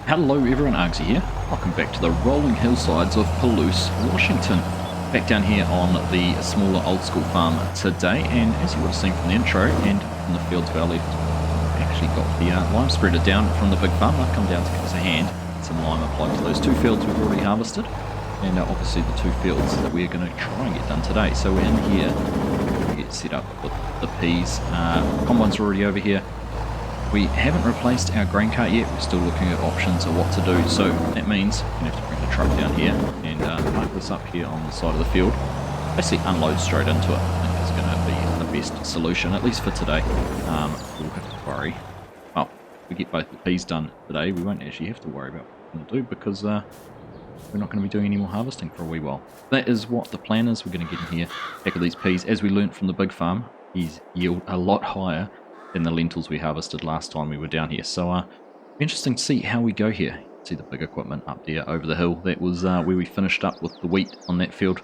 Hello everyone, Argsy here. Welcome back to the rolling hillsides of Palouse, Washington. Back down here on the smaller old school farm today, and as you would have seen from the intro and from the field to our left, we actually got the lime spreader down from the big farm. I've come down to give us a hand. Some lime applied to those two fields we've already harvested, and obviously the two fields that we're going to try and get done today. So we're in here, we get set up with the peas. Combine's already over here. We haven't replaced our grain cart yet. We're still looking at options of what to do, so that means we're going to have to bring the truck down here and park this up here on the side of the field. Basically unload straight into it. I think it's going to be the best solution, at least for today. We'll have to worry. Well, if we get both the peas done today, we won't actually have to worry about what we're going to do, because we're not going to be doing any more harvesting for a wee while. That is what the plan is. We're going to get in here, tackle these peas. As we learnt from the big farm, these yield a lot higher than the lentils we harvested last time we were down here. So interesting to see how we go here. See the big equipment up there over the hill. That was where we finished up with the wheat on that field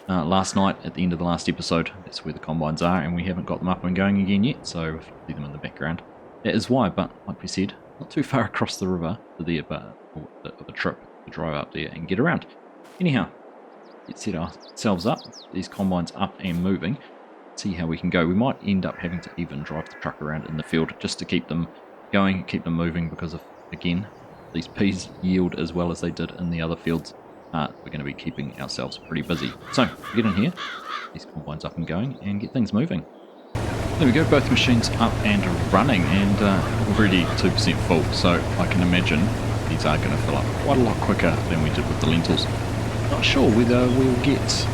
last night at the end of the last episode. That's where the combines are, and we haven't got them up and going again yet, so if you see them in the background, that is why. But like we said, not too far across the river to there, but a trip to drive up there and get around. Anyhow, let's set ourselves up, these combines up and moving, see how we can go. We might end up having to even drive the truck around in the field just to keep them going, keep them moving, because if, again, these peas yield as well as they did in the other fields, we're going to be keeping ourselves pretty busy. So, get in here, these combines up and going, and get things moving. There we go, both machines up and running, and already 2% full, so I can imagine these are going to fill up quite a lot quicker than we did with the lentils. Not sure whether we'll get...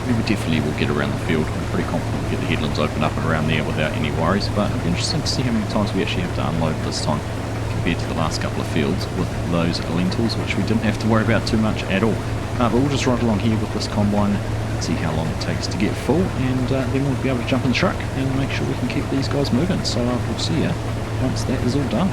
We definitely will get around the field. I'm pretty confident we'll get the headlands open up and around there without any worries, but it'll be interesting to see how many times we actually have to unload this time compared to the last couple of fields with those lentils, which we didn't have to worry about too much at all. But we'll just ride along here with this combine, see how long it takes to get full, and then we'll be able to jump in the truck and make sure we can keep these guys moving. So we'll see you once that is all done.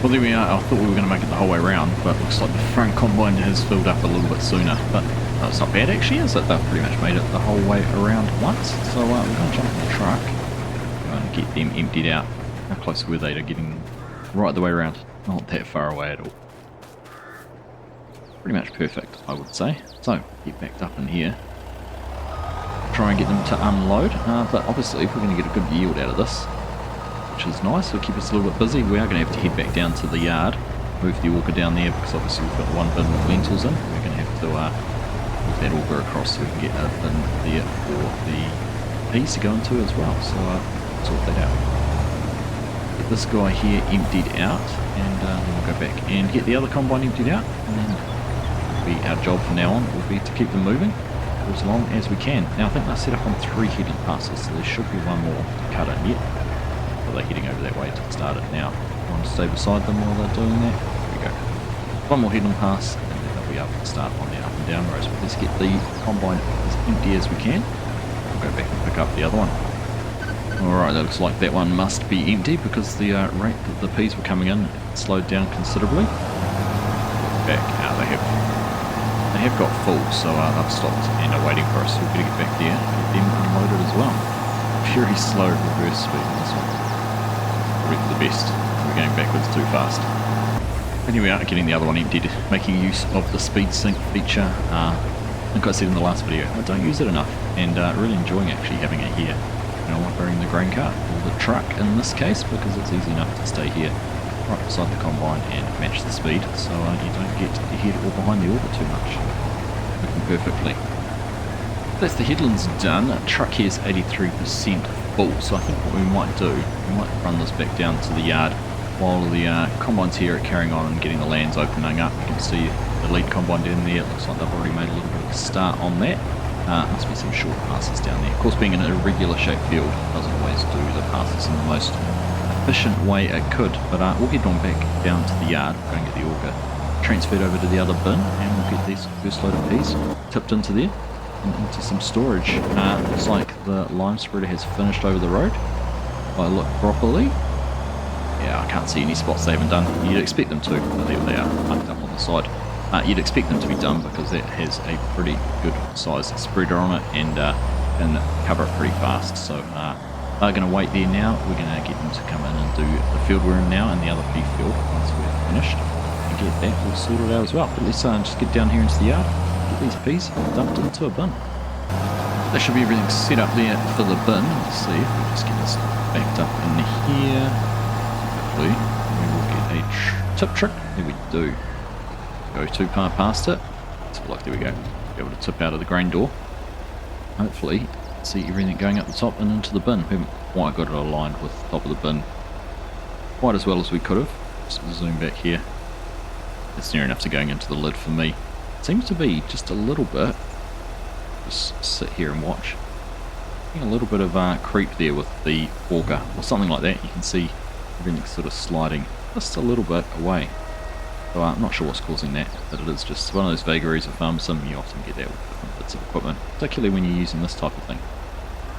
Well, there we are. I thought we were going to make it the whole way around, but it looks like the front combine has filled up a little bit sooner. But it's not bad actually, is it? They've pretty much made it the whole way around once. So we're going to jump in the truck and get them emptied out. How close were they to getting right the way around? Not that far away at all. Pretty much perfect, I would say. So, get backed up in here. Try and get them to unload. But obviously, if we're going to get a good yield out of this, which is nice, it'll keep us a little bit busy. We are going to have to head back down to the yard, move the auger down there, because obviously we've got one bin with lentils in. We're going to have to move that auger across so we can get a bin there for the peas to go into as well. So sort that out. Get this guy here emptied out, and then we'll go back and get the other combine emptied out, and then it'll be our job from now on will be to keep them moving for as long as we can. Now I think they're set up on 3 headland passes, so there should be one more to cut in yet. They're heading over that way to start it now. I want to stay beside them while they're doing that. There we go. One more headland pass, and then they'll be able to start on their up and down rows. But let's get the combine as empty as we can. We'll go back and pick up the other one. Alright, that looks like that one must be empty because the rate that the peas were coming in slowed down considerably. Back out they have they have got full, so they've stopped and are waiting for us. So we're going to get back there, get them unloaded as well. Very slow reverse speed on this one. Probably for the best. We're going backwards too fast. And here we are, getting the other one emptied, making use of the speed sync feature. Like I said in the last video, I don't use it enough, and really enjoying actually having it here. You know, operating the grain cart, or the truck in this case, because it's easy enough to stay here right beside the combine and match the speed, so you don't get ahead or behind the auger too much. Working perfectly. That's the headlands done. Truck here is 83% full, so I think what we might do, we might run this back down to the yard while the combines here are carrying on and getting the lands opening up. You can see the lead combine down there. It looks like they've already made a little bit of a start on that. Must be some short passes down there. Of course, being an irregular shaped field doesn't always do the passes in the most efficient way it could, but we'll head on back down to the yard, go and get the auger transferred over to the other bin, and we'll get these first load of peas tipped into there and into some storage. Looks like the lime spreader has finished over the road. If I look properly, yeah, I can't see any spots they haven't done. You'd expect them to, but there they are, parked up on the side. You'd expect them to be done because that has a pretty good size spreader on it and can cover it pretty fast. So they're going to wait there now. We're going to get them to come in and do the field we're in now and the other pea field once we're finished and get that all sorted out as well. But let's just get down here into the yard, get these peas dumped into a bin. That should be everything set up there for the bin. Let's see if we just get this backed up in here. Hopefully we will get a tip trick. There we do. Go too far past it. So like, there we go. Be able to tip out of the grain door. Hopefully, see everything going up the top and into the bin. We haven't quite got it aligned with the top of the bin quite as well as we could have. Just zoom back here. It's near enough to going into the lid for me. It seems to be just a little bit. Just sit here and watch. A little bit of creep there with the auger or something like that. You can see everything sort of sliding just a little bit away. So I'm not sure what's causing that, but it is just one of those vagaries of farm sim. You often get that with different bits of equipment, particularly when you're using this type of thing.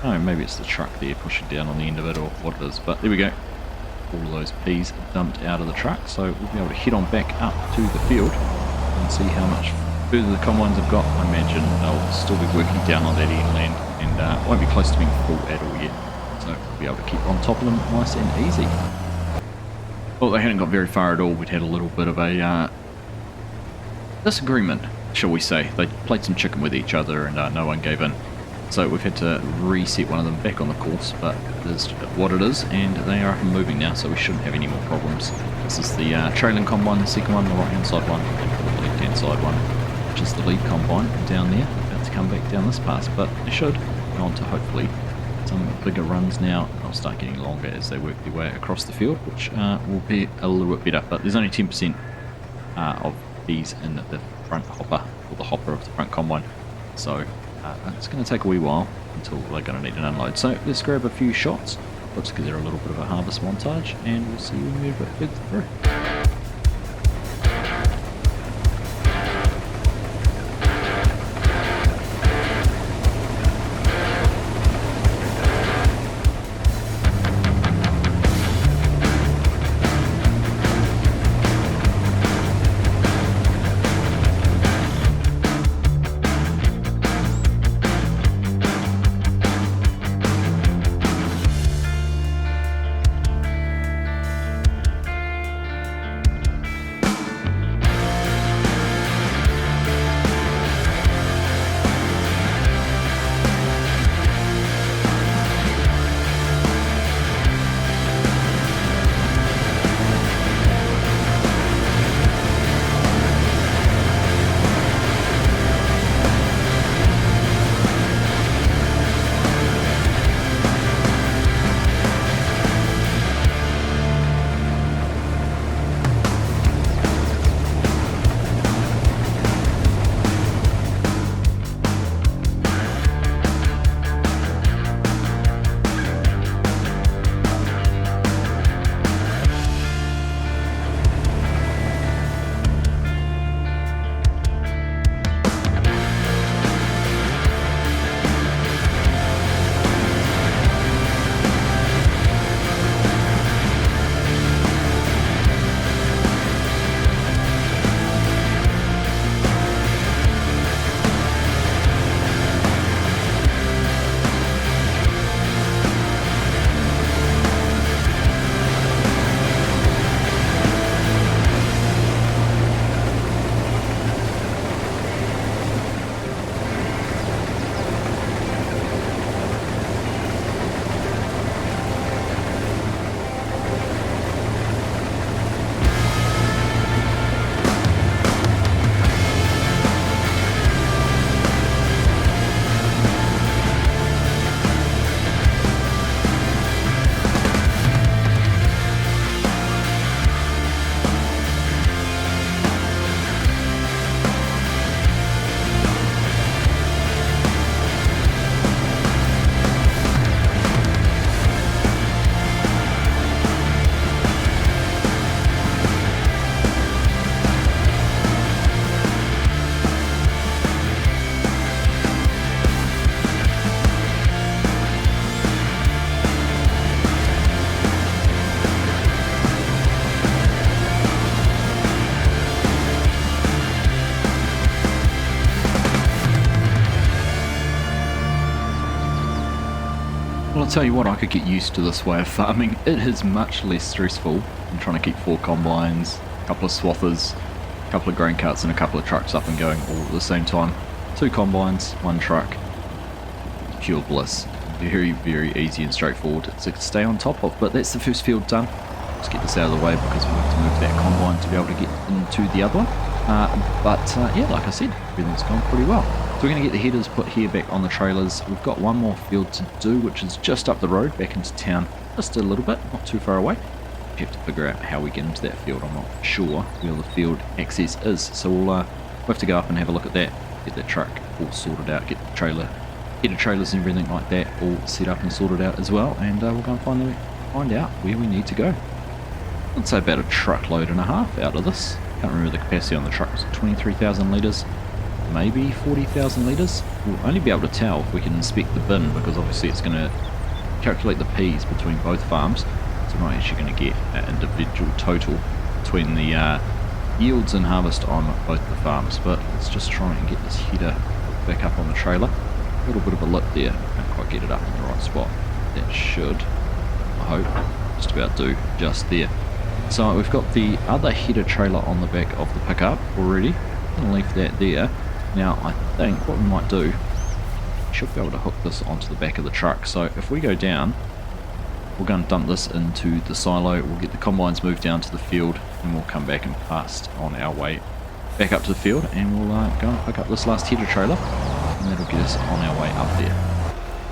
Oh, maybe it's the truck there pushing down on the end of it or what it is, but there we go. All of those peas dumped out of the truck, so we'll be able to head on back up to the field and see how much further the combines have got. I imagine they'll still be working down on that inland and won't be close to being full at all yet, so we'll be able to keep on top of them nice and easy. Well, they hadn't got very far at all. We'd had a little bit of a disagreement, shall we say. They played some chicken with each other and no one gave in. So we've had to reset one of them back on the course, but it is what it is, and they are up and moving now, so we shouldn't have any more problems. This is the trailing combine, the second one, the right-hand side one, and the left-hand side one, which is the lead combine down there, about to come back down this pass, but they should go on to hopefully some bigger runs now. They'll start getting longer as they work their way across the field, which will be a little bit better, but there's only 10% of these in the front hopper, or the hopper of the front combine, so it's going to take a wee while until they're going to need an unload. So let's grab a few shots. Looks like they're a little bit of a harvest montage, and we'll see you when we move a bit further through. I'll tell you what, I could get used to this way of farming. It is much less stressful than trying to keep 4 combines, a couple of swathers, a couple of grain carts and a couple of trucks up and going all at the same time. 2 combines, 1 truck. Pure bliss. Very, very easy and straightforward to stay on top of. But that's the first field done. Let's get this out of the way because we have to move that combine to be able to get into the other one. Yeah, like I said, everything's gone pretty well. So we're going to get the headers put here back on the trailers. We've got one more field to do, which is just up the road back into town, just a little bit, not too far away. We have to figure out how we get into that field. I'm not sure where the field access is, so we'll have to go up and have a look at that, get that truck all sorted out, get the trailer, header trailers and everything like that all set up and sorted out as well, and we'll go and find out where we need to go. I'd say about a truckload and a half out of this. Can't remember the capacity on the truck. Was it 23,000 litres? Maybe 40,000 litres? We'll only be able to tell if we can inspect the bin, because obviously it's going to calculate the P's between both farms. So we're not actually going to get an individual total between the yields and harvest on both the farms. But let's just try and get this header back up on the trailer. A little bit of a lip there. Can't quite get it up in the right spot. That should, I hope, just about do just there. So we've got the other header trailer on the back of the pickup already. I'm going to leave that there. Now I think what we might do, we should be able to hook this onto the back of the truck. So if we go down, we'll go and dump this into the silo, we'll get the combines moved down to the field, and we'll come back and pass on our way back up to the field, and we'll go and pick up this last header trailer, and that'll get us on our way up there.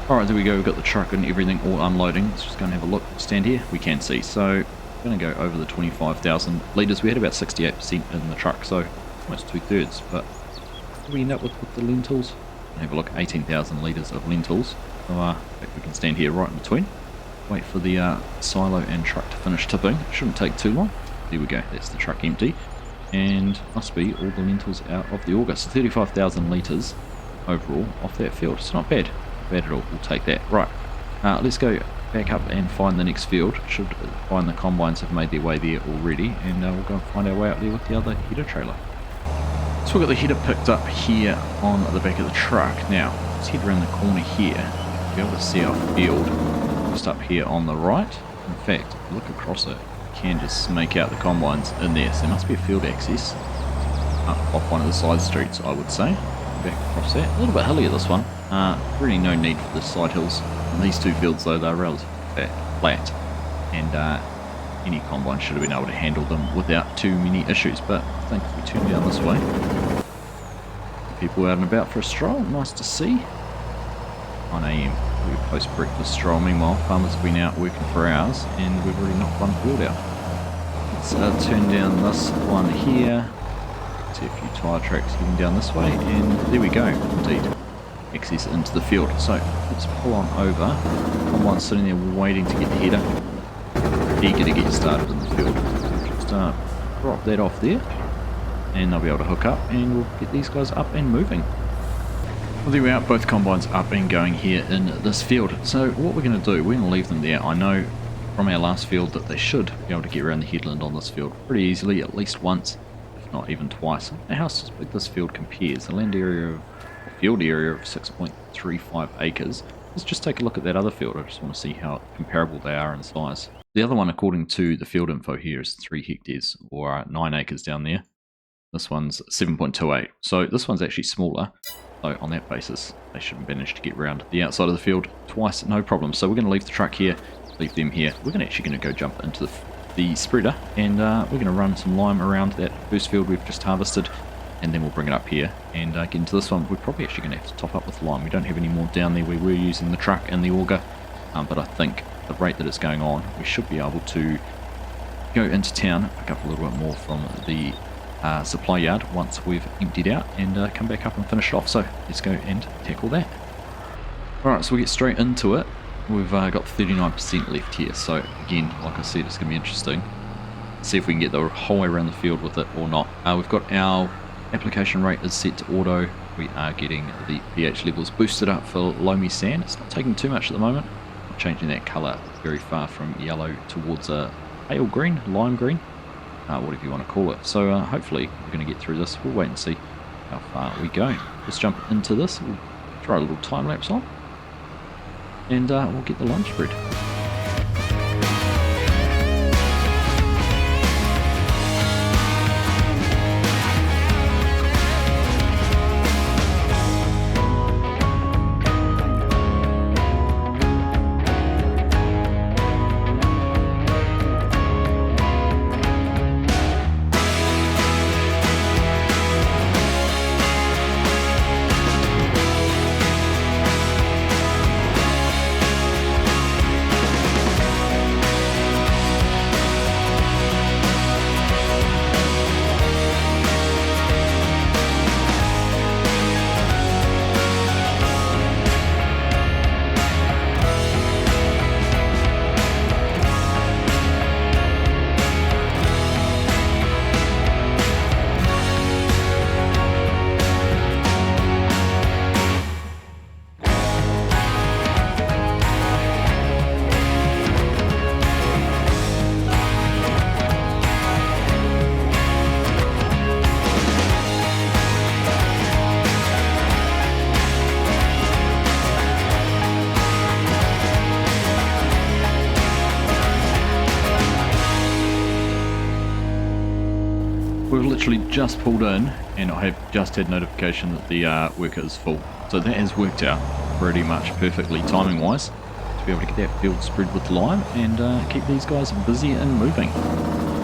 Alright, there we go, we've got the truck and everything all unloading. Let's just go and have a look. Stand here, we can see. So going to go over the 25,000 litres. We had about 68% in the truck, so almost 2/3. But what do we end up with the lentils? Have a look, 18,000 litres of lentils. So I think we can stand here right in between. Wait for the silo and truck to finish tipping. It shouldn't take too long. There we go, that's the truck empty. And must be all the lentils out of the auger. So 35,000 litres overall off that field. It's not bad. Not bad at all. We'll take that. Right, let's go back up and find the next field. Should find the combines have made their way there already, and we'll go and find our way up there with the other header trailer. So we've got the header picked up here on the back of the truck. Now let's head around the corner here to be able to see our field just up here on the right. In fact, look across it, you can just make out the combines in there, so there must be a field access up off one of the side streets, I would say. Back across that, a little bit hilly this one. Really no need for the side hills. These 2 fields though, they're relatively flat, and any combine should have been able to handle them without too many issues. But I think if we turn down this way, people out and about for a stroll, nice to see. 9 AM, we're post-breakfast stroll. Meanwhile, farmers have been out working for hours, and we've already knocked one field out. Let's turn down this one here. See a few tyre tracks heading down this way, and there we go, indeed. Access into the field. So let's pull on over. Combine's sitting there waiting to get the header. Eager to get started in the field. Just drop that off there, and they'll be able to hook up, and we'll get these guys up and moving. Well, there we are, both combines up and going here in this field. So what we're going to do, we're going to leave them there. I know from our last field that they should be able to get around the headland on this field pretty easily, at least once, if not even twice. Now, how big this field compares, the land area of field area of 6.35 acres. Let's just take a look at that other field. I just want to see how comparable they are in size. The other one, according to the field info here, is 3 hectares, or 9 acres down there. This one's 7.28, so this one's actually smaller. So on that basis, they should manage to get around the outside of the field twice, no problem. So we're going to leave the truck here, leave them here. We're actually going to go jump into the spreader, and we're going to run some lime around that first field we've just harvested, and then we'll bring it up here and get into this one. We're probably actually going to have to top up with lime. We don't have any more down there. We were using the truck and the auger, but I think the rate that it's going on, we should be able to go into town, pick up a little bit more from the supply yard once we've emptied out, and come back up and finish it off. So let's go and tackle that. Alright, so we get straight into it. We've got 39% left here, so again, like I said, it's going to be interesting. See if we can get the whole way around the field with it or not. We've got our application rate is set to auto. We are getting the pH levels boosted up for loamy sand. It's not taking too much at the moment. Not changing that colour very far from yellow towards a pale green, lime green, whatever you want to call it. So hopefully we're going to get through this. We'll wait and see how far we go. Let's jump into this. We'll throw a little time lapse on. and we'll get the lunch spread. We've literally just pulled in and I have just had notification that the worker is full. So that has worked out pretty much perfectly timing wise to be able to get that field spread with lime and keep these guys busy and moving.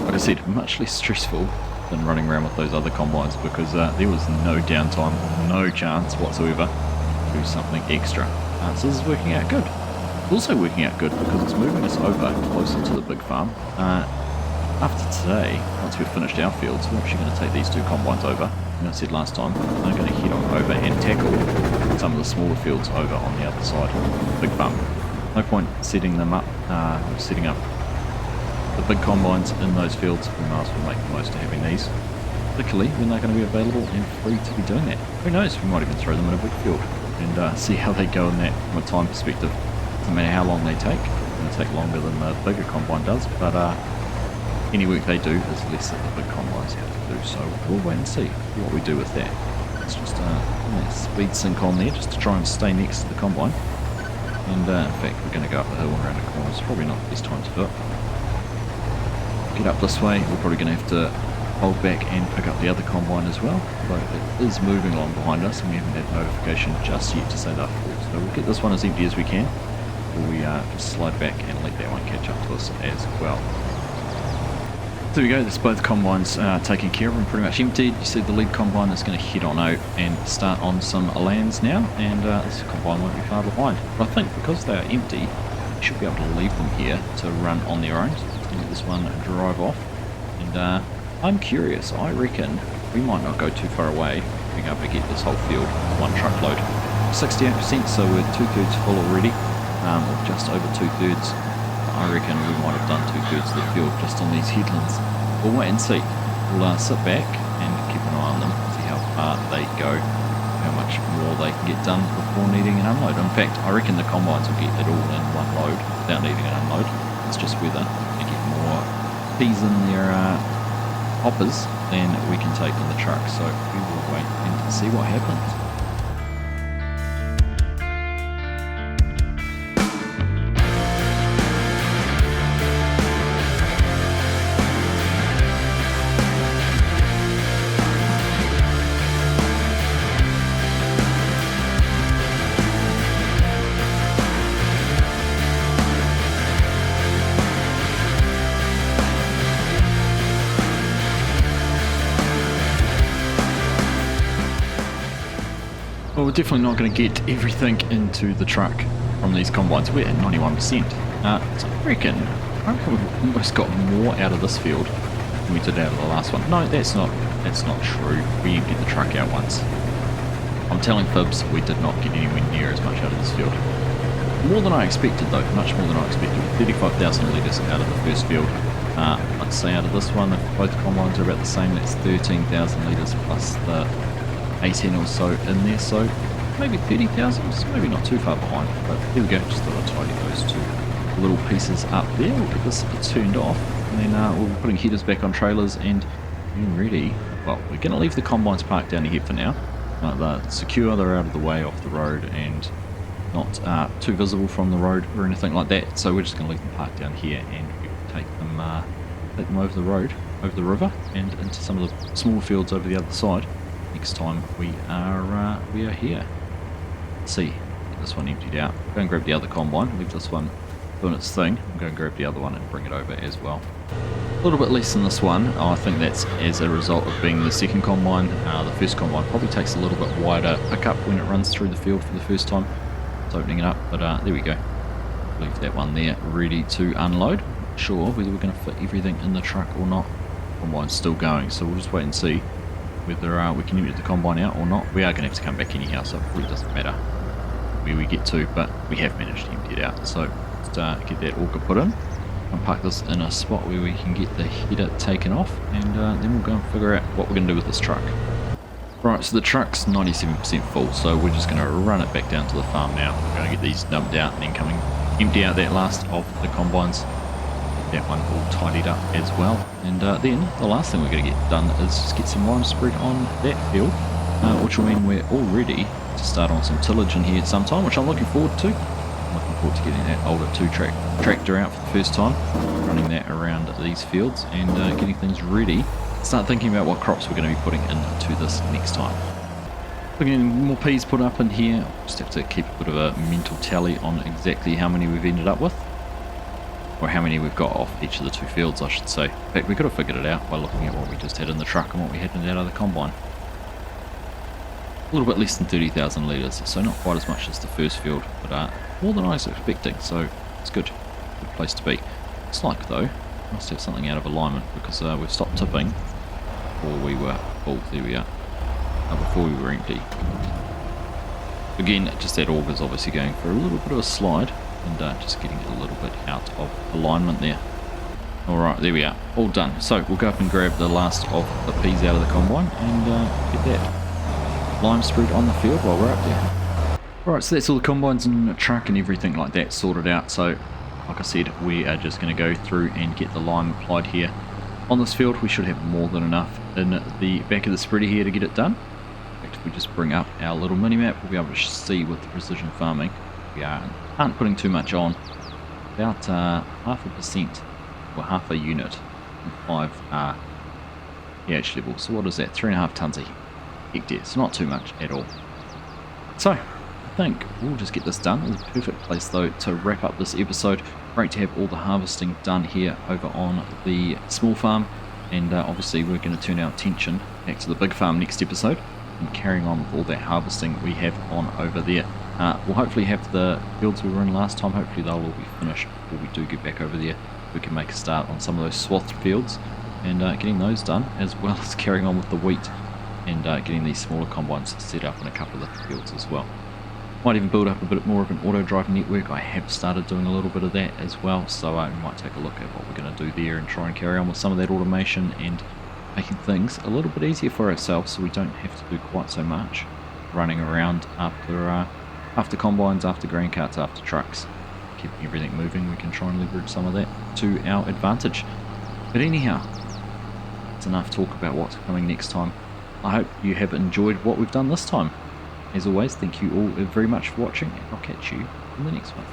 Like I said, much less stressful than running around with those other combines because there was no downtime, no chance whatsoever to do something extra. So this is working out good. It's also working out good because it's moving us over closer to the big farm. After today, once we've finished our fields, we're actually going to take these two combines over. Like I said last time, I'm going to head on over and tackle some of the smaller fields over on the other side of the big farm. No point setting them up, setting up the big combines in those fields. We might as well make the most of having these, particularly when they're going to be available and free to be doing that. Who knows, we might even throw them in a big field and see how they go in that from a time perspective. Doesn't matter how long they take, it's going to take longer than the bigger combine does, but any work they do is less than the big combines have to do, so we'll wait and see what we do with that. Let's just put that speed sync on there just to try and stay next to the combine. And in fact, we're going to go up the hill and around the corner. It's probably not the best time to do it. Get up this way, we're probably going to have to hold back and pick up the other combine as well. But it is moving along behind us and we haven't had notification just yet to say that full. So we'll get this one as empty as we can before we just slide back and let that one catch up to us as well. There we go, there's both combines taken care of and pretty much emptied. You see the lead combine is going to head on out and start on some lands now, and this combine won't be far behind. But I think because they are empty, you should be able to leave them here to run on their own. So let's let this one drive off. And I'm curious, I reckon we might not go too far away being able to get this whole field with one truckload. 68%, so we're 2/3 full already, or just over 2/3. I reckon we might have done 2/3 of the field just on these headlands. We'll wait and see. We'll sit back and keep an eye on them, see how far they go, how much more they can get done before needing an unload. In fact, I reckon the combines will get it all in one load without needing an unload. It's just whether they get more peas in their hoppers than we can take in the truck. So we will wait and see what happens. Well, we're definitely not going to get everything into the truck from these combines. We're at 91%. So I reckon we've almost got more out of this field than we did out of the last one. No, that's not true. We emptied the truck out once. I'm telling fibs, we did not get anywhere near as much out of this field. More than I expected though, much more than I expected. 35,000 litres out of the first field. I'd say out of this one, if both combines are about the same, that's 13,000 litres plus the 18 or so in there, so maybe 30,000, so maybe not too far behind, but there we go, just thought I'd tidy those two little pieces up there. We'll get this turned off, and then we'll be putting headers back on trailers and getting ready. Well, we're going to leave the combines parked down here for now. They're secure, they're out of the way off the road, and not too visible from the road or anything like that. So we're just going to leave them parked down here, and we take them over the road, over the river, and into some of the smaller fields over the other side. Next time we are here. Let's see, get this one emptied out. Go and grab the other combine. Leave this one doing its thing. I'm going to grab the other one and bring it over as well. A little bit less than this one. I think that's as a result of being the second combine. The first combine probably takes a little bit wider pickup when it runs through the field for the first time. It's opening it up, but there we go. Leave that one there ready to unload. Not sure whether we're going to fit everything in the truck or not. Combine's still going, so we'll just wait and see whether we can empty the combine out or not. We are going to have to come back anyhow, so it really doesn't matter where we get to, but we have managed to empty it out. So let's get that auger put in and park this in a spot where we can get the header taken off, and then we'll go and figure out what we're going to do with this truck. Right, so the truck's 97% full, so we're just going to run it back down to the farm now. We're going to get these dumped out and then empty out that last of the combines. Get that one all tidied up as well. And then the last thing we're going to get done is just get some lime spread on that field, which will mean we're all ready to start on some tillage in here at some time, which I'm looking forward to. I'm looking forward to getting that older 2-track tractor out for the first time, running that around these fields and getting things ready. Start thinking about what crops we're going to be putting into this next time. We're getting more peas put up in here. Just have to keep a bit of a mental tally on exactly how many we've ended up with, or how many we've got off each of the two fields, I should say. In fact, we could have figured it out by looking at what we just had in the truck and what we had in out of the combine. A little bit less than 30,000 litres, so not quite as much as the first field, but more than I was expecting, so it's good. Good place to be. Looks like, though, we must have something out of alignment, because we've stopped tipping before we were full. There we are. Before we were empty. Again, just that auger's obviously going for a little bit of a slide, and just getting a little bit out of alignment there. Alright, there we are. All done. So we'll go up and grab the last of the peas out of the combine and get that lime spread on the field while we're up there. Right, so that's all the combines and the truck and everything like that sorted out. So, like I said, we are just going to go through and get the lime applied here. On this field, we should have more than enough in the back of the spreader here to get it done. In fact, if we just bring up our little mini-map, we'll be able to see with the precision farming, we aren't putting too much on. About 0.5%, or half a unit, and 5 pH level. So what is that? 3.5 tonnes a hectare. So not too much at all. So I think we'll just get this done. It's a perfect place though to wrap up this episode. Great to have all the harvesting done here over on the small farm, and obviously we're going to turn our attention back to the big farm next episode and carrying on with all that harvesting we have on over there. We'll hopefully have the fields we were in last time, hopefully they'll all be finished before we do get back over there. We can make a start on some of those swathed fields and getting those done, as well as carrying on with the wheat and getting these smaller combines set up in a couple of the fields as well. Might even build up a bit more of an auto drive network. I have started doing a little bit of that as well, so we might take a look at what we're going to do there and try and carry on with some of that automation and making things a little bit easier for ourselves, so we don't have to do quite so much running around after combines, after grain carts, after trucks. Keeping everything moving, we can try and leverage some of that to our advantage. But anyhow, it's enough talk about what's coming next time. I hope you have enjoyed what we've done this time. As always, thank you all very much for watching, and I'll catch you in the next one.